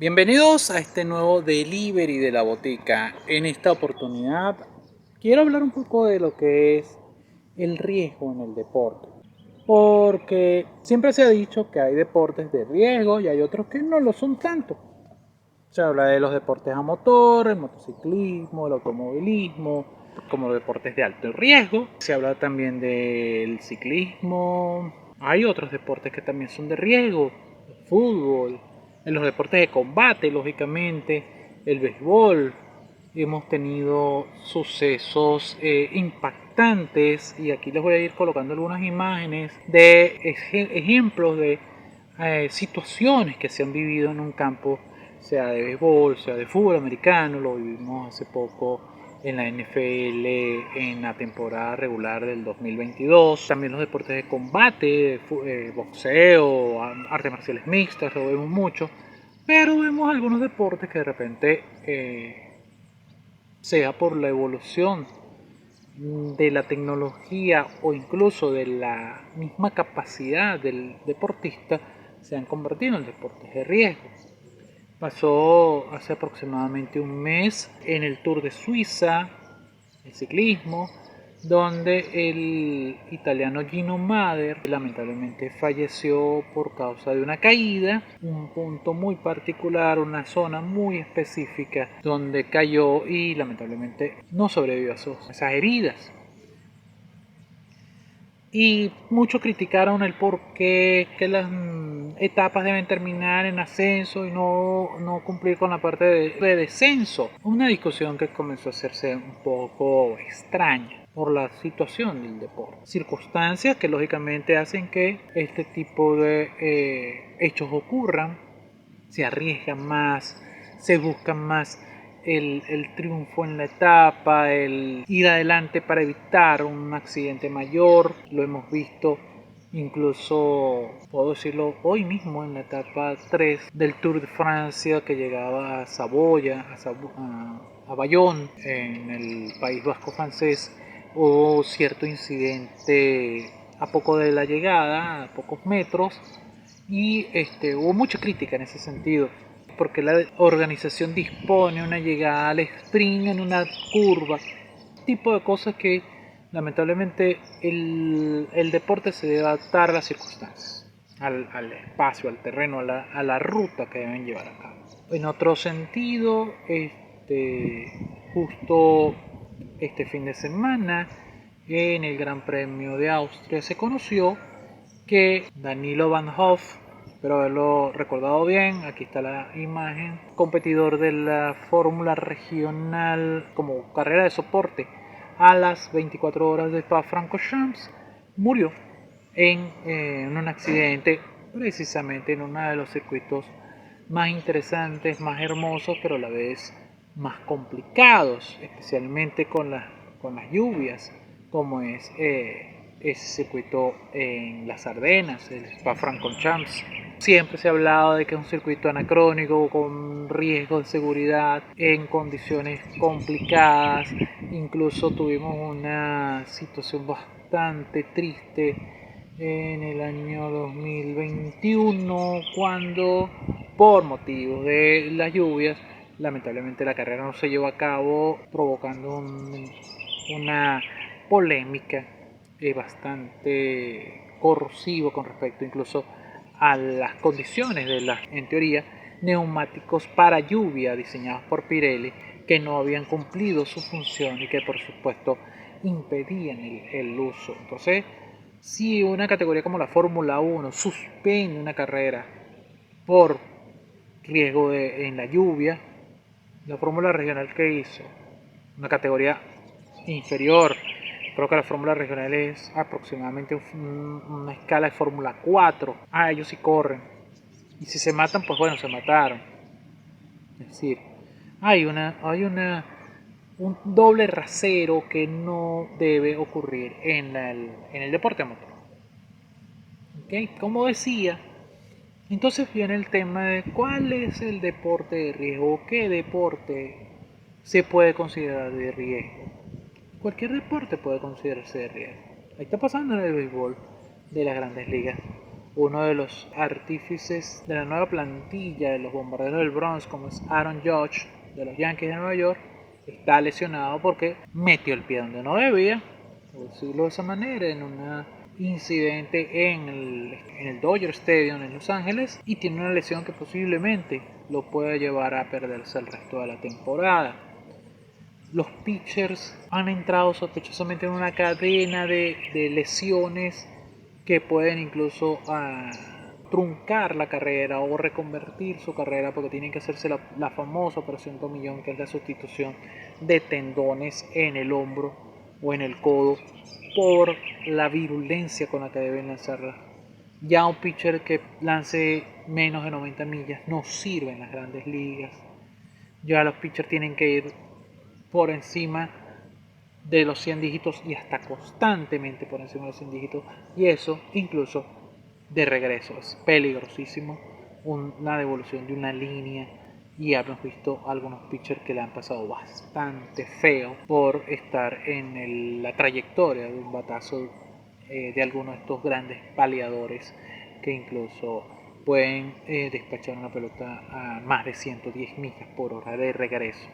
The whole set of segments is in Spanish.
Bienvenidos a este nuevo delivery de la botica. En esta oportunidad quiero hablar un poco de lo que es el riesgo en el deporte. Porque siempre se ha dicho que hay deportes de riesgo y hay otros que no lo son tanto. Se habla de los deportes a motor, el motociclismo, el automovilismo, como los deportes de alto riesgo. Se habla también del ciclismo. Hay otros deportes que también son de riesgo, el fútbol, en los deportes de combate, lógicamente, el béisbol. Hemos tenido sucesos impactantes y aquí les voy a ir colocando algunas imágenes de ejemplos de situaciones que se han vivido en un campo, sea de béisbol, sea de fútbol americano. Lo vivimos hace poco en la NFL en la temporada regular del 2022. También los deportes de combate, boxeo, artes marciales mixtas, lo vemos mucho. Pero vemos algunos deportes que de repente, sea por la evolución de la tecnología o incluso de la misma capacidad del deportista, se han convertido en deportes de riesgo. Pasó hace aproximadamente un mes en el Tour de Suiza, el ciclismo, donde el italiano Gino Mader lamentablemente falleció por causa de una caída, un punto muy particular, una zona muy específica donde cayó y lamentablemente no sobrevivió a esas heridas. Y muchos criticaron el por qué que las etapas deben terminar en ascenso y no cumplir con la parte de descenso. Una discusión que comenzó a hacerse un poco extraña por la situación del deporte. Circunstancias que lógicamente hacen que este tipo de hechos ocurran, se arriesgan más, se buscan más el triunfo en la etapa, el ir adelante para evitar un accidente mayor. Lo hemos visto incluso, puedo decirlo, hoy mismo en la etapa 3 del Tour de Francia, que llegaba a Saboya, a Bayonne, en el País Vasco francés. Hubo cierto incidente a poco de la llegada, a pocos metros, y hubo mucha crítica en ese sentido, porque la organización dispone una llegada al sprint en una curva, tipo de cosas que lamentablemente el deporte se debe adaptar a las circunstancias, al espacio, al terreno, a la ruta que deben llevar a cabo. En otro sentido, justo este fin de semana, en el Gran Premio de Austria, se conoció que Danilo Van Hoff, espero haberlo recordado bien, aquí está la imagen, competidor de la Fórmula Regional como carrera de soporte a las 24 horas de Spa-Francorchamps, murió en un accidente precisamente en uno de los circuitos más interesantes, más hermosos, pero a la vez más complicados, especialmente con las lluvias, como es ese circuito en las Ardenas, el Spa-Francorchamps. Siempre se ha hablado de que es un circuito anacrónico, con riesgo de seguridad, en condiciones complicadas. Incluso tuvimos una situación bastante triste en el año 2021, cuando por motivos de las lluvias lamentablemente la carrera no se llevó a cabo, provocando una polémica bastante corrosiva con respecto incluso a las condiciones de las, en teoría, neumáticos para lluvia diseñados por Pirelli, que no habían cumplido su función y que por supuesto impedían el uso. Entonces, si una categoría como la Fórmula 1 suspende una carrera por riesgo en la lluvia, la Fórmula Regional que hizo, una categoría inferior, creo que la Fórmula Regional es aproximadamente una escala de Fórmula 4. Ellos sí corren. Y si se matan, pues bueno, se mataron. Es decir, un doble rasero que no debe ocurrir en el deporte motor. ¿Okay? Como decía, entonces viene el tema de cuál es el deporte de riesgo, qué deporte se puede considerar de riesgo. Cualquier deporte puede considerarse de riesgo. Ahí está pasando en el béisbol de las grandes ligas. uno de los artífices de la nueva plantilla de los Bombarderos del Bronx, como es Aaron Judge de los Yankees de Nueva York, está lesionado porque metió el pie donde no debía, por decirlo de esa manera, en un incidente en el Dodger Stadium en Los Ángeles, y tiene una lesión que posiblemente lo pueda llevar a perderse el resto de la temporada. Los pitchers han entrado sospechosamente en una cadena de lesiones que pueden incluso truncar la carrera o reconvertir su carrera, porque tienen que hacerse la famosa operación tomillón, que es la sustitución de tendones en el hombro o en el codo por la virulencia con la que deben lanzarla. Ya un pitcher que lance menos de 90 millas no sirve en las grandes ligas. Ya los pitchers tienen que ir por encima de los 100 dígitos y hasta constantemente por encima de los 100 dígitos, y eso incluso de regreso es peligrosísimo. Una devolución de una línea, y hemos visto algunos pitchers que le han pasado bastante feo por estar en la trayectoria de un batazo de algunos de estos grandes paleadores que incluso pueden despachar una pelota a más de 110 millas por hora de regreso.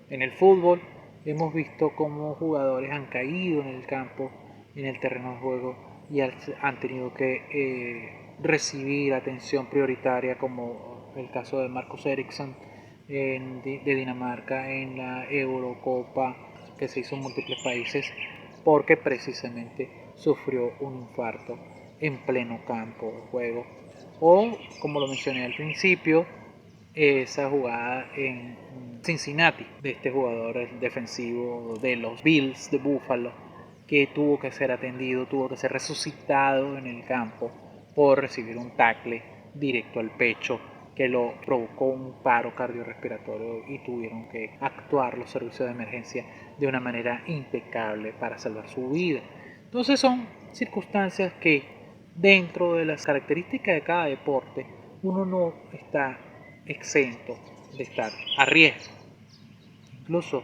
En el fútbol hemos visto cómo jugadores han caído en el campo, en el terreno de juego, y han tenido que recibir atención prioritaria, como el caso de Marcus Ericsson de Dinamarca en la Eurocopa que se hizo en múltiples países, porque precisamente sufrió un infarto en pleno campo de juego. O, como lo mencioné al principio, esa jugada en Cincinnati de este jugador defensivo de los Bills de Buffalo, que tuvo que ser atendido, tuvo que ser resucitado en el campo por recibir un tackle directo al pecho que lo provocó un paro cardiorrespiratorio, y tuvieron que actuar los servicios de emergencia de una manera impecable para salvar su vida. Entonces son circunstancias que, dentro de las características de cada deporte, uno no está exento de estar a riesgo. Incluso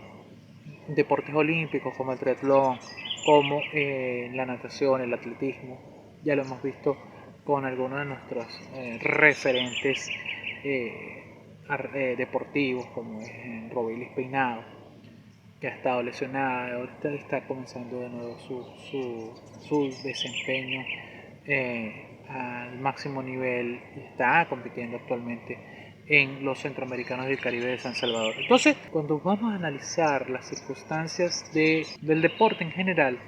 deportes olímpicos como el triatlón, como la natación, el atletismo, ya lo hemos visto con algunos de nuestros referentes deportivos, como es Robelis Peinado, que ha estado lesionada, ahorita está comenzando de nuevo su desempeño al máximo nivel, y está compitiendo actualmente en los Centroamericanos del Caribe de San Salvador. Entonces, cuando vamos a analizar las circunstancias del deporte en general,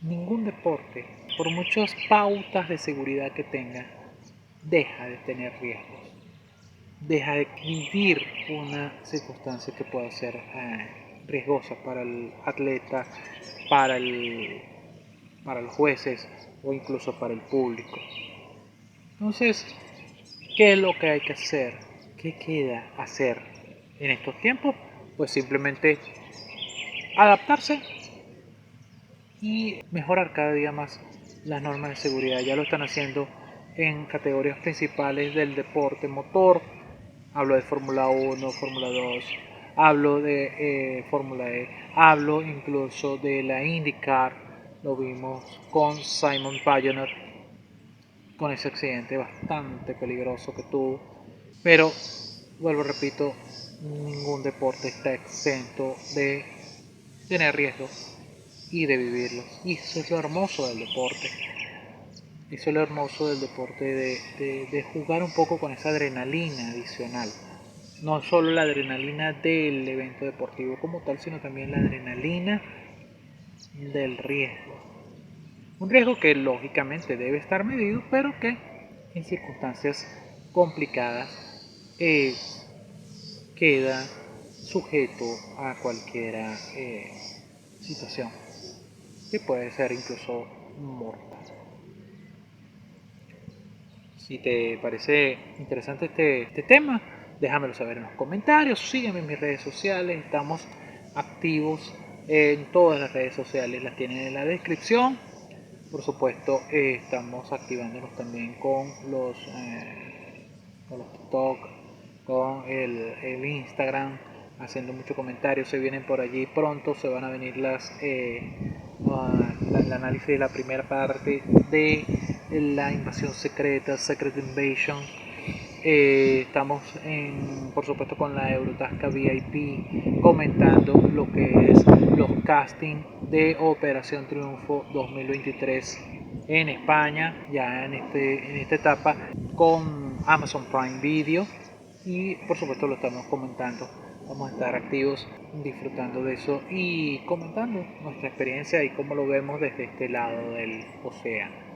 ningún deporte, por muchas pautas de seguridad que tenga, deja de tener riesgos, deja de vivir una circunstancia que pueda ser riesgosa para el atleta, para los jueces o incluso para el público. Entonces, ¿qué es lo que hay que hacer? ¿Qué queda hacer en estos tiempos? Pues simplemente adaptarse y mejorar cada día más las normas de seguridad. Ya lo están haciendo en categorías principales del deporte motor. Hablo de Fórmula 1, Fórmula 2, hablo de Fórmula E, hablo incluso de la IndyCar. Lo vimos con Simon Pagenaud, con ese accidente bastante peligroso que tuvo. Pero, vuelvo repito, ningún deporte está exento de tener riesgos y de vivirlos. Y eso es lo hermoso del deporte. Eso es lo hermoso del deporte, de jugar un poco con esa adrenalina adicional. No solo la adrenalina del evento deportivo como tal, sino también la adrenalina del riesgo. Un riesgo que lógicamente debe estar medido, pero que en circunstancias complicadas queda sujeto a cualquier situación, que puede ser incluso mortal. Si te parece interesante este tema, déjamelo saber en los comentarios, sígueme en mis redes sociales, estamos activos en todas las redes sociales, las tienen en la descripción. Por supuesto, estamos activándonos también con los TikTok, con el Instagram, haciendo muchos comentarios. Se vienen por allí pronto, se van a venir el análisis de la primera parte de la invasión secreta, Secret Invasion. Estamos por supuesto con la Eurotasca VIP comentando lo que es los castings de Operación Triunfo 2023 en España, ya en esta etapa con Amazon Prime Video, y por supuesto lo estamos comentando. Vamos a estar activos disfrutando de eso y comentando nuestra experiencia y cómo lo vemos desde este lado del océano.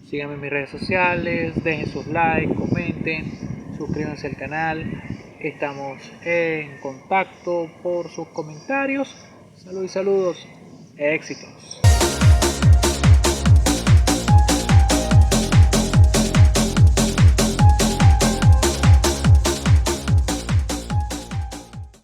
Síganme en mis redes sociales, dejen sus likes, comenten, suscríbanse al canal. Estamos en contacto por sus comentarios. Saludos y saludos. Éxitos.